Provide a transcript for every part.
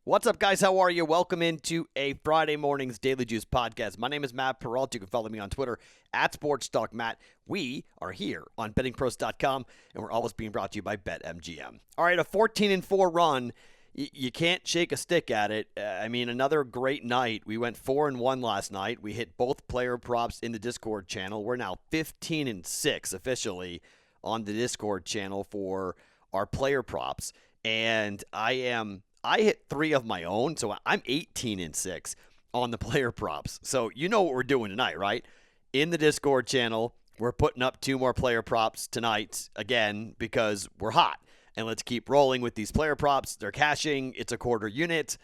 What's up, guys? How are you? Welcome into a Friday morning's Daily Juice podcast. My name is Matt Peralta. You can follow me on Twitter at SportsTalkMatt. We are here on BettingPros.com, and we're always being brought to you by BetMGM. All right, a 14-4 run. You can't shake a stick at it. Another great night. We went 4-1 last night. We hit both player props in the Discord channel. We're now 15-6 officially on the Discord channel for our player props, and I hit 3 of my own, so I'm 18-6 on the player props. So you know what we're doing tonight, right? In the Discord channel, we're putting up 2 more player props tonight, again, because we're hot. And let's keep rolling with these player props. They're cashing. It's a quarter unit.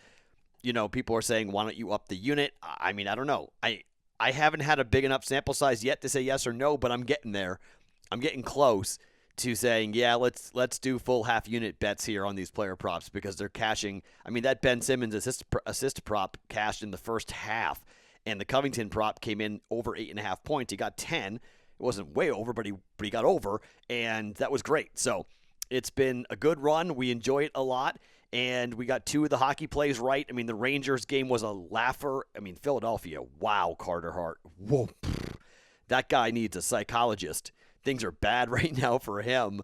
You know, people are saying, why don't you up the unit? I don't know. I haven't had a big enough sample size yet to say yes or no, but I'm getting there. I'm getting close to saying, yeah, let's do full half unit bets here on these player props because they're cashing. That Ben Simmons assist prop cashed in the first half, and the Covington prop came in over 8.5 points. He got 10. It wasn't way over, but he got over, and that was great. So it's been a good run. We enjoy it a lot, and we got 2 of the hockey plays right. The Rangers game was a laugher. Philadelphia, wow, Carter Hart. Whoa, that guy needs a psychologist. Things are bad right now for him,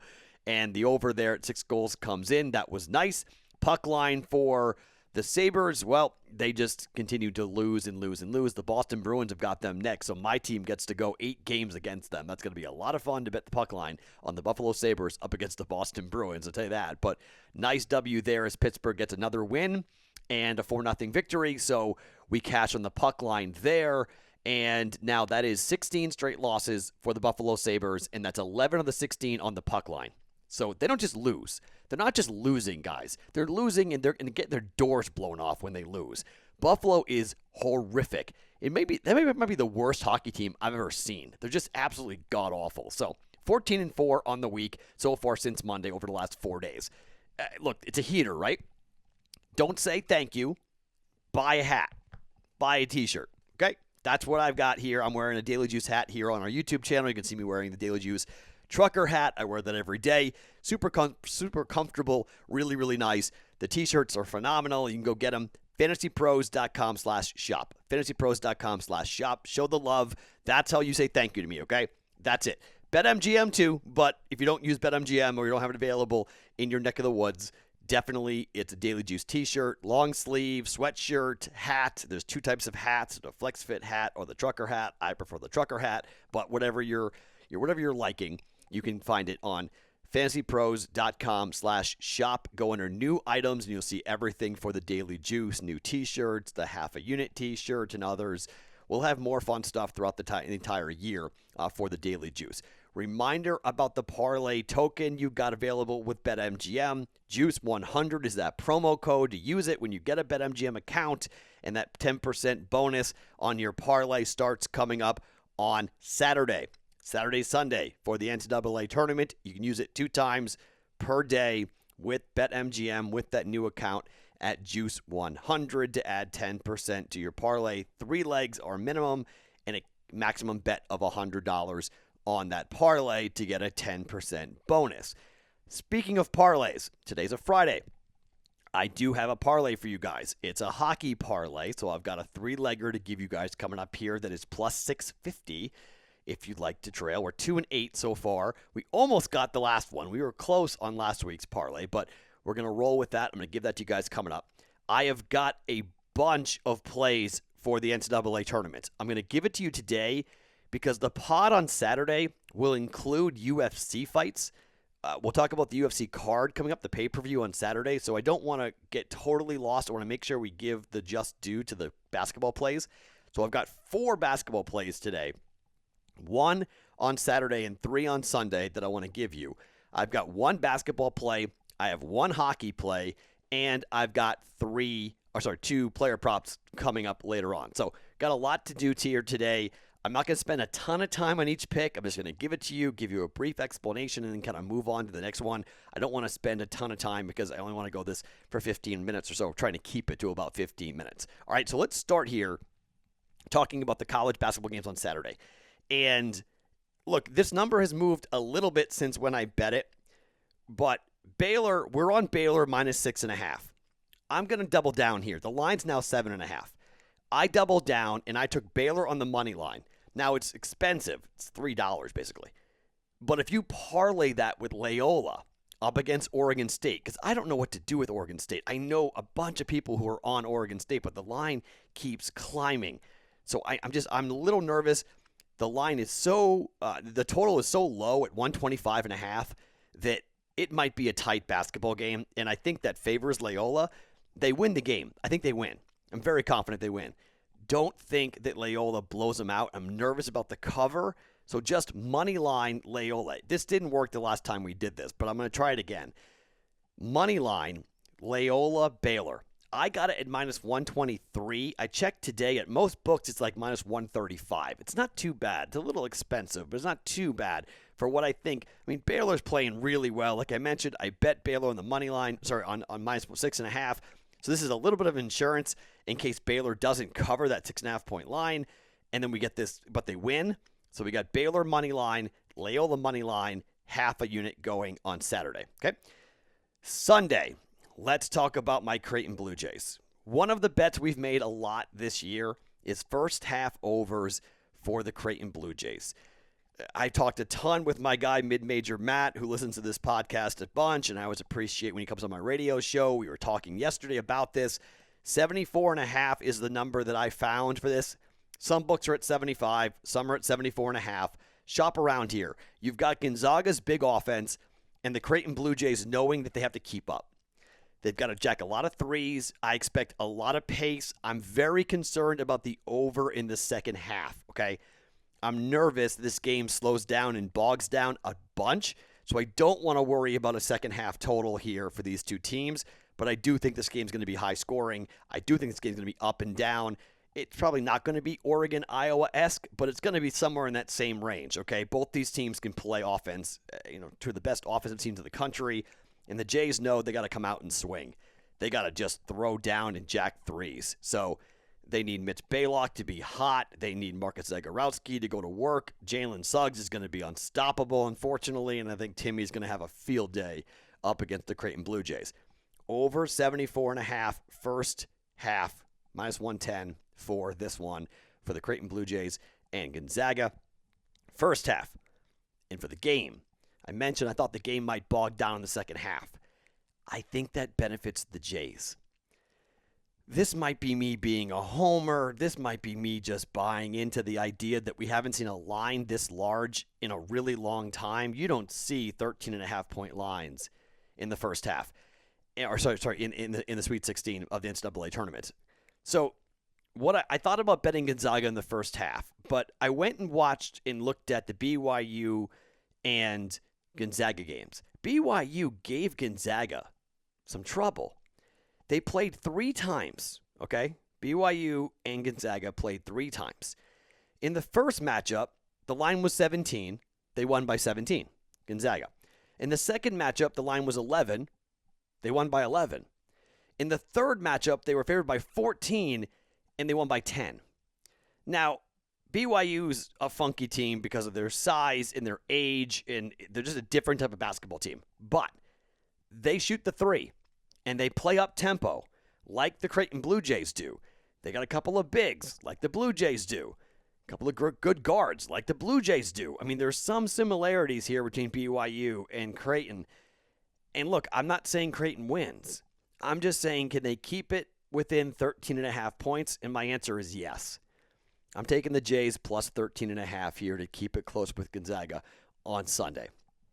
and the over there at 6 goals comes in. That was nice. Puck line for the Sabres, well, they just continue to lose and lose and lose. The Boston Bruins have got them next, so my team gets to go 8 games against them. That's going to be a lot of fun to bet the puck line on the Buffalo Sabres up against the Boston Bruins, I'll tell you that. But nice W there as Pittsburgh gets another win and a 4-0 victory, so we cash on the puck line there. And now that is 16 straight losses for the Buffalo Sabres, and that's 11 of the 16 on the puck line. So they don't just lose. They're not just losing, guys. They're losing and they're getting their doors blown off when they lose. Buffalo is horrific. That might be the worst hockey team I've ever seen. They're just absolutely god-awful. So 14-4 on the week so far since Monday over the last 4 days. Look, it's a heater, right? Don't say thank you. Buy a hat. Buy a t-shirt. Okay? That's what I've got here. I'm wearing a Daily Juice hat here on our YouTube channel. You can see me wearing the Daily Juice trucker hat. I wear that every day. Super comfortable. Really, really nice. The t-shirts are phenomenal. You can go get them. FantasyPros.com/shop. FantasyPros.com/shop. Show the love. That's how you say thank you to me, okay? That's it. BetMGM too, but if you don't use BetMGM or you don't have it available in your neck of the woods, definitely, it's a Daily Juice t-shirt, long sleeve, sweatshirt, hat. There's 2 types of hats, the flex fit hat or the trucker hat. I prefer the trucker hat, but whatever you're liking, you can find it on fantasypros.com/shop. Go under new items and you'll see everything for the Daily Juice, new t-shirts, the half a unit t-shirt and others. We'll have more fun stuff throughout the entire year for the Daily Juice. Reminder about the Parlay token you got available with BetMGM. Juice100 is that promo code to use it when you get a BetMGM account, and that 10% bonus on your Parlay starts coming up on Saturday, Sunday for the NCAA tournament. You can use it 2 times per day with BetMGM with that new account at Juice100 to add 10% to your Parlay. 3 legs are minimum and a maximum bet of $100 on that parlay to get a 10% bonus. Speaking of parlays, today's a Friday. I do have a parlay for you guys. It's a hockey parlay, so I've got a 3-legger to give you guys coming up here that is plus 650 if you'd like to trail. We're 2-8 so far. We almost got the last one. We were close on last week's parlay, but we're going to roll with that. I'm going to give that to you guys coming up. I have got a bunch of plays for the NCAA tournament. I'm going to give it to you today because the pod on Saturday will include UFC fights. We'll talk about the UFC card coming up, the pay-per-view on Saturday, so I don't want to get totally lost. I want to make sure we give the just due to the basketball plays. So I've got 4 basketball plays today, 1 on Saturday and 3 on Sunday that I want to give you. I've got 1 basketball play, I have 1 hockey play, and I've got 2 player props coming up later on. So got a lot to do here today. I'm not going to spend a ton of time on each pick. I'm just going to give it to you, give you a brief explanation, and then kind of move on to the next one. I don't want to spend a ton of time because I only want to go this for 15 minutes or so. I'm trying to keep it to about 15 minutes. All right, so let's start here talking about the college basketball games on Saturday. And look, this number has moved a little bit since when I bet it, but Baylor, we're on Baylor minus 6.5. I'm going to double down here. The line's now 7.5. I doubled down, and I took Baylor on the money line. Now, it's expensive. It's $3, basically. But if you parlay that with Loyola up against Oregon State, because I don't know what to do with Oregon State. I know a bunch of people who are on Oregon State, but the line keeps climbing. So I'm a little nervous. The line is the total is so low at 125.5 that it might be a tight basketball game. And I think that favors Loyola. They win the game. I think they win. I'm very confident they win. Don't think that Loyola blows them out. I'm nervous about the cover. So just money line Loyola. This didn't work the last time we did this, but I'm going to try it again. Money line Loyola Baylor. I got it at minus 123. I checked today. At most books, it's like minus 135. It's not too bad. It's a little expensive, but it's not too bad for what I think. I mean, Baylor's playing really well. Like I mentioned, I bet Baylor on the money line. On minus 6.5. So this is a little bit of insurance in case Baylor doesn't cover that 6.5 point line. And then we get this, but they win. So we got Baylor money line, Loyola money line, half a unit going on Saturday. Okay. Sunday, let's talk about my Creighton Blue Jays. One of the bets we've made a lot this year is first half overs for the Creighton Blue Jays. I talked a ton with my guy, Mid-Major Matt, who listens to this podcast a bunch, and I always appreciate when he comes on my radio show. We were talking yesterday about this. 74.5 is the number that I found for this. Some books are at 75. Some are at 74.5. Shop around here. You've got Gonzaga's big offense and the Creighton Blue Jays knowing that they have to keep up. They've got to jack a lot of threes. I expect a lot of pace. I'm very concerned about the over in the second half, okay? I'm nervous this game slows down and bogs down a bunch, so I don't want to worry about a second half total here for these two teams, but I do think this game's going to be high scoring. I do think this game's going to be up and down. It's probably not going to be Oregon-Iowa-esque, but it's going to be somewhere in that same range, okay? Both these teams can play offense, two of the best offensive teams in the country, and the Jays know they got to come out and swing. They got to just throw down and jack threes. So they need Mitch Baylock to be hot. They need Marcus Zagorowski to go to work. Jalen Suggs is going to be unstoppable, unfortunately, and I think Timmy's going to have a field day up against the Creighton Blue Jays. Over 74.5 first half, minus 110 for this one for the Creighton Blue Jays and Gonzaga. First half. And for the game, I mentioned I thought the game might bog down in the second half. I think that benefits the Jays. This might be me being a homer. This might be me just buying into the idea that we haven't seen a line this large in a really long time. You don't see 13.5 point lines in the first half. In the Sweet 16 of the NCAA tournament. So what I thought about betting Gonzaga in the first half, but I went and watched and looked at the BYU and Gonzaga games. BYU gave Gonzaga some trouble. They played 3 times, okay? BYU and Gonzaga played 3 times. In the first matchup, the line was 17. They won by 17, Gonzaga. In the second matchup, the line was 11. They won by 11. In the third matchup, they were favored by 14, and they won by 10. Now, BYU's a funky team because of their size and their age, and they're just a different type of basketball team. But they shoot the 3, and they play up tempo like the Creighton Blue Jays do. They got a couple of bigs like the Blue Jays do. A couple of good guards like the Blue Jays do. I mean, there's some similarities here between BYU and Creighton. And look, I'm not saying Creighton wins. I'm just saying, can they keep it within 13.5 points? And my answer is yes. I'm taking the Jays plus 13.5 here to keep it close with Gonzaga on Sunday.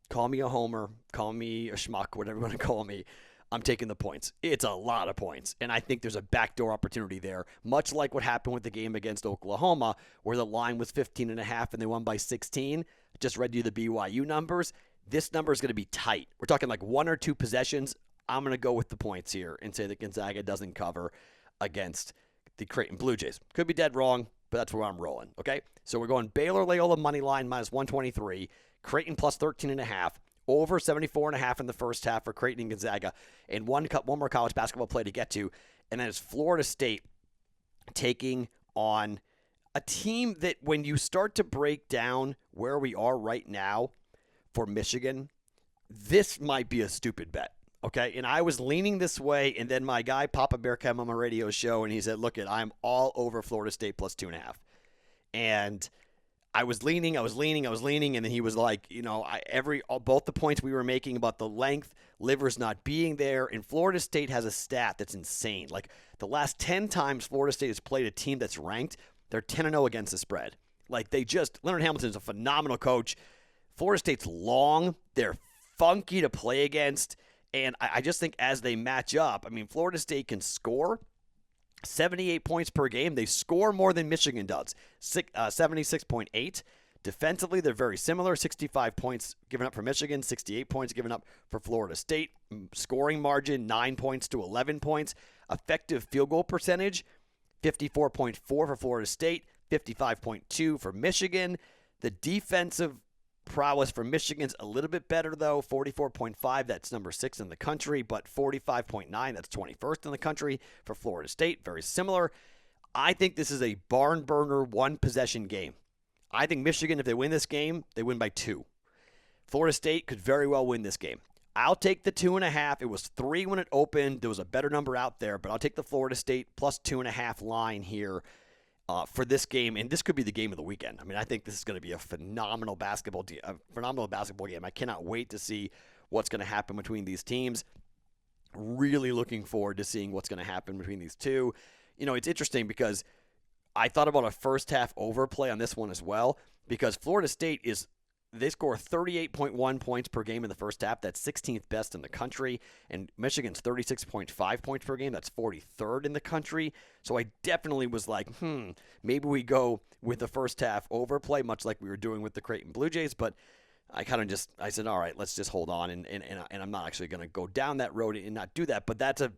Call me a homer, call me a schmuck, whatever you want to call me. I'm taking the points. It's a lot of points, and I think there's a backdoor opportunity there, much like what happened with the game against Oklahoma, where the line was 15.5 and they won by 16. I just read you the BYU numbers. This number is going to be tight. We're talking like 1 or 2 possessions. I'm going to go with the points here and say that Gonzaga doesn't cover against the Creighton Blue Jays. Could be dead wrong, but that's where I'm rolling, okay? So we're going Baylor Loyola money line minus 123, Creighton plus 13.5, over 74.5 in the first half for Creighton and Gonzaga, and one more college basketball play to get to, and then it's Florida State taking on a team that when you start to break down where we are right now for Michigan, this might be a stupid bet. Okay, and I was leaning this way, and then my guy Papa Bear came on my radio show, and he said, "Look, I'm all over Florida State plus 2.5." And I was leaning, and then he was like, both the points we were making about the length, Livers not being there, and Florida State has a stat that's insane. Like the last 10 times Florida State has played a team that's ranked, they're 10-0 against the spread. Like Leonard Hamilton's a phenomenal coach. Florida State's long, they're funky to play against, and I just think as they match up, Florida State can score 78 points per game. They score more than Michigan does, 76.8. Defensively, they're very similar, 65 points given up for Michigan, 68 points given up for Florida State. Scoring margin, 9 points to 11 points. Effective field goal percentage, 54.4 for Florida State, 55.2 for Michigan. The defensive prowess for Michigan's a little bit better, though. 44.5, that's number 6 in the country, but 45.9, that's 21st in the country for Florida State. Very similar. I think this is a barn burner one-possession game. I think Michigan, if they win this game, they win by 2. Florida State could very well win this game. I'll take the 2.5. It was 3 when it opened. There was a better number out there, but I'll take the Florida State plus 2.5 line here for this game, and this could be the game of the weekend. I think this is going to be a phenomenal basketball game. I cannot wait to see what's going to happen between these teams. Really looking forward to seeing what's going to happen between these two. It's interesting because I thought about a first half overplay on this one as well, because Florida State they score 38.1 points per game in the first half. That's 16th best in the country. And Michigan's 36.5 points per game. That's 43rd in the country. So I definitely was like, maybe we go with the first half overplay, much like we were doing with the Creighton Blue Jays. But I I said, all right, let's just hold on. And I'm not actually going to go down that road and not do that. But that's an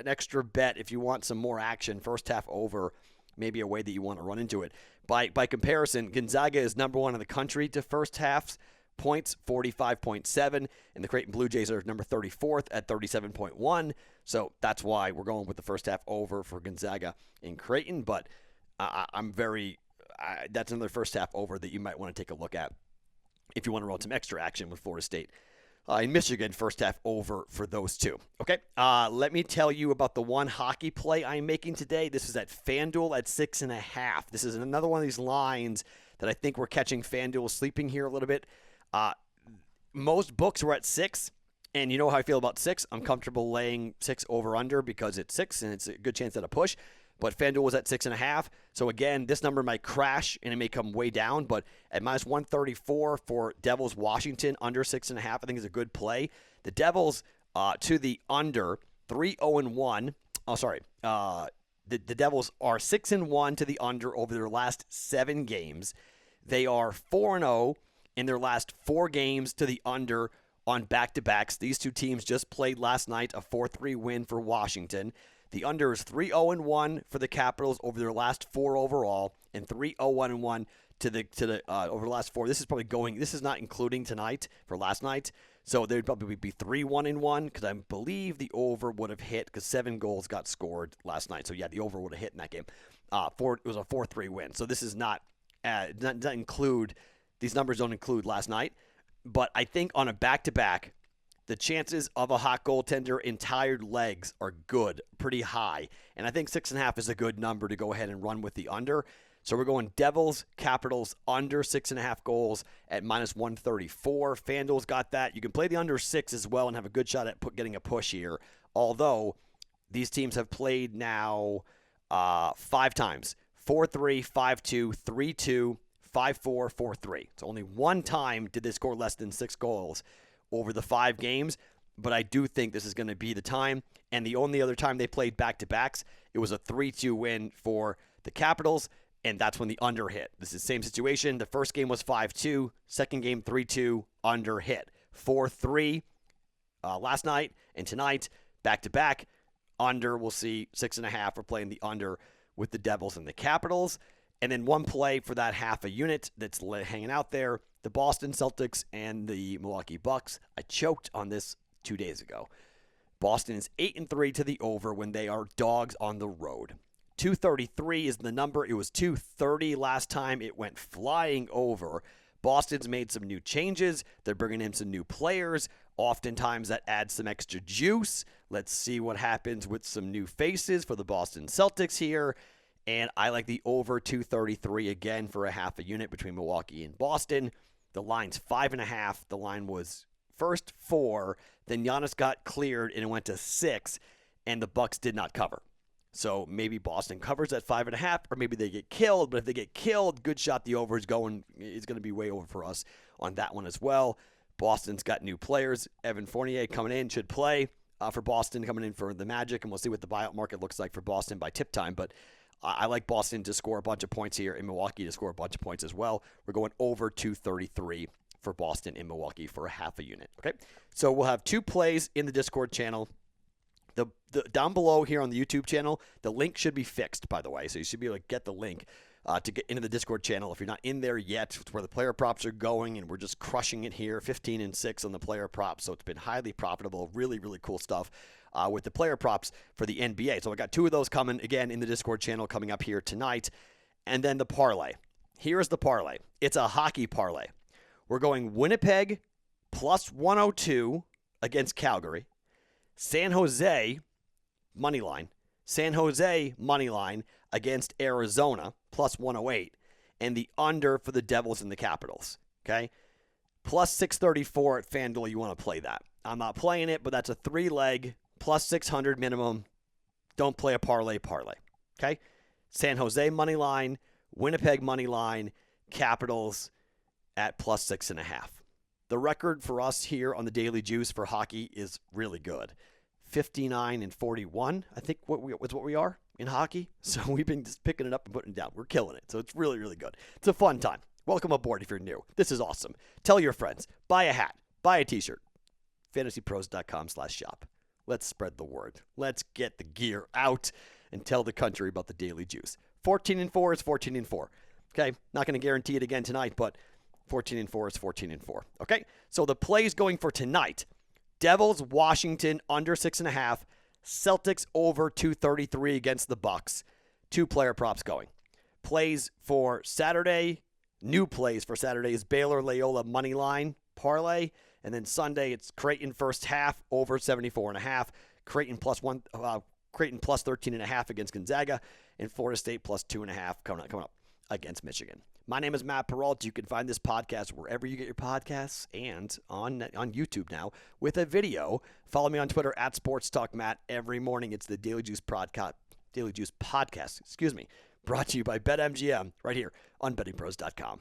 extra bet if you want some more action. First half over, maybe a way that you want to run into it. By comparison, Gonzaga is number 1 in the country to first half points, 45.7, and the Creighton Blue Jays are number 34th at 37.1. So that's why we're going with the first half over for Gonzaga in Creighton. But that's another first half over that you might want to take a look at if you want to run some extra action with Florida State. In Michigan, first half over for those two. Okay, let me tell you about the one hockey play I'm making today. This is at FanDuel at 6.5. This is another one of these lines that I think we're catching FanDuel sleeping here a little bit. Most books were at 6, and you know how I feel about 6. I'm comfortable laying 6 over under because it's 6, and it's a good chance at a push. But FanDuel was at 6.5. So again, this number might crash and it may come way down. But at minus 134 for Devils Washington under 6.5, I think is a good play. The Devils to the under 3-0-1. Oh, sorry. The Devils are 6-1 to the under over their last 7 games. They are 4-0 in their last 4 games to the under on back-to-backs. These two teams just played last night, a 4-3 win for Washington. The under is 3-0-1 for the Capitals over their last 4 overall, and 3-0-1 to the over the last 4. This is not including tonight for last night. So they'd probably be 3-1-1 because I believe the over would have hit because 7 goals got scored last night. So yeah, the over would have hit in that game. It was a 4-3 win. So this is not include, these numbers don't include last night. But I think on a back-to-back, the chances of a hot goaltender in tired legs are good, pretty high. And I think 6.5 is a good number to go ahead and run with the under. So we're going Devils, Capitals, under 6.5 goals at minus 134. FanDuel's got that. You can play the under 6 as well and have a good shot at getting a push here. Although these teams have played now 5 times. 4-3, 5-2, 3-2, 5-4, 4-3. So only one time did they score less than 6 goals over the 5 games, but I do think this is going to be the time. And the only other time they played back-to-backs, it was a 3-2 win for the Capitals, and that's when the under hit. This is the same situation. The first game was 5-2, second game 3-2, under hit. 4-3 last night, and tonight, back-to-back, under. We'll see 6.5. We're playing the under with the Devils and the Capitals. And then one play for that half a unit that's hanging out there, the Boston Celtics and the Milwaukee Bucks. I choked on this 2 days ago. Boston is 8-3 to the over when they are dogs on the road. 233 is the number. It was 230 last time. It went flying over. Boston's made some new changes. They're bringing in some new players. Oftentimes that adds some extra juice. Let's see what happens with some new faces for the Boston Celtics here. And I like the over 233 again for a half a unit between Milwaukee and Boston. The line's 5.5. The line was first 4. Then Giannis got cleared and it went to 6. And the Bucks did not cover. So maybe Boston covers at 5.5, or maybe they get killed. But if they get killed, good shot. The over is going to be way over for us on that one as well. Boston's got new players. Evan Fournier coming in, should play for Boston, coming in for the Magic, and we'll see what the buyout market looks like for Boston by tip time. But I like Boston to score a bunch of points here, and Milwaukee to score a bunch of points as well. We're going over 233 for Boston in Milwaukee for a half a unit. Okay, so we'll have 2 plays in the Discord channel. The down below here on the YouTube channel, the link should be fixed, by the way, so you should be able to get the link to get into the Discord channel. If you're not in there yet, it's where the player props are going, and we're just crushing it here, 15-6 on the player props, so it's been highly profitable, really, really cool stuff with the player props for the NBA. So I got 2 of those coming, again, in the Discord channel coming up here tonight, and then the parlay. Here's the parlay. It's a hockey parlay. We're going Winnipeg plus 102 against Calgary, San Jose money line against Arizona plus 108, and the under for the Devils and the Capitals. Okay, plus 634 at FanDuel. You want to play that? I'm not playing it, but that's a 3-leg plus 600 minimum. Don't play a parlay. Okay, San Jose money line, Winnipeg money line, Capitals at plus 6.5. The record for us here on the Daily Juice for hockey is really good. 59-41, I think was what we are in hockey. So we've been just picking it up and putting it down. We're killing it. So it's really, really good. It's a fun time. Welcome aboard if you're new. This is awesome. Tell your friends. Buy a hat. Buy a t-shirt. fantasypros.com/shop. Let's spread the word. Let's get the gear out and tell the country about the Daily Juice. 14-4 is 14-4. Okay, not going to guarantee it again tonight, but 14-4 is 14-4. Okay, so the plays going for tonight: Devils, Washington, under 6.5. Celtics over 233 against the Bucks. 2 player props going. Plays for Saturday, new plays for Saturday is Baylor, Loyola, money line, parlay. And then Sunday, it's Creighton first half, over 74.5. Creighton plus 13.5 against Gonzaga. And Florida State plus 2.5 coming up against Michigan. My name is Matt Peralta. You can find this podcast wherever you get your podcasts and on YouTube now with a video. Follow me on Twitter at SportsTalkMatt. Every morning it's the Daily Juice podcast, brought to you by BetMGM right here on BettingPros.com.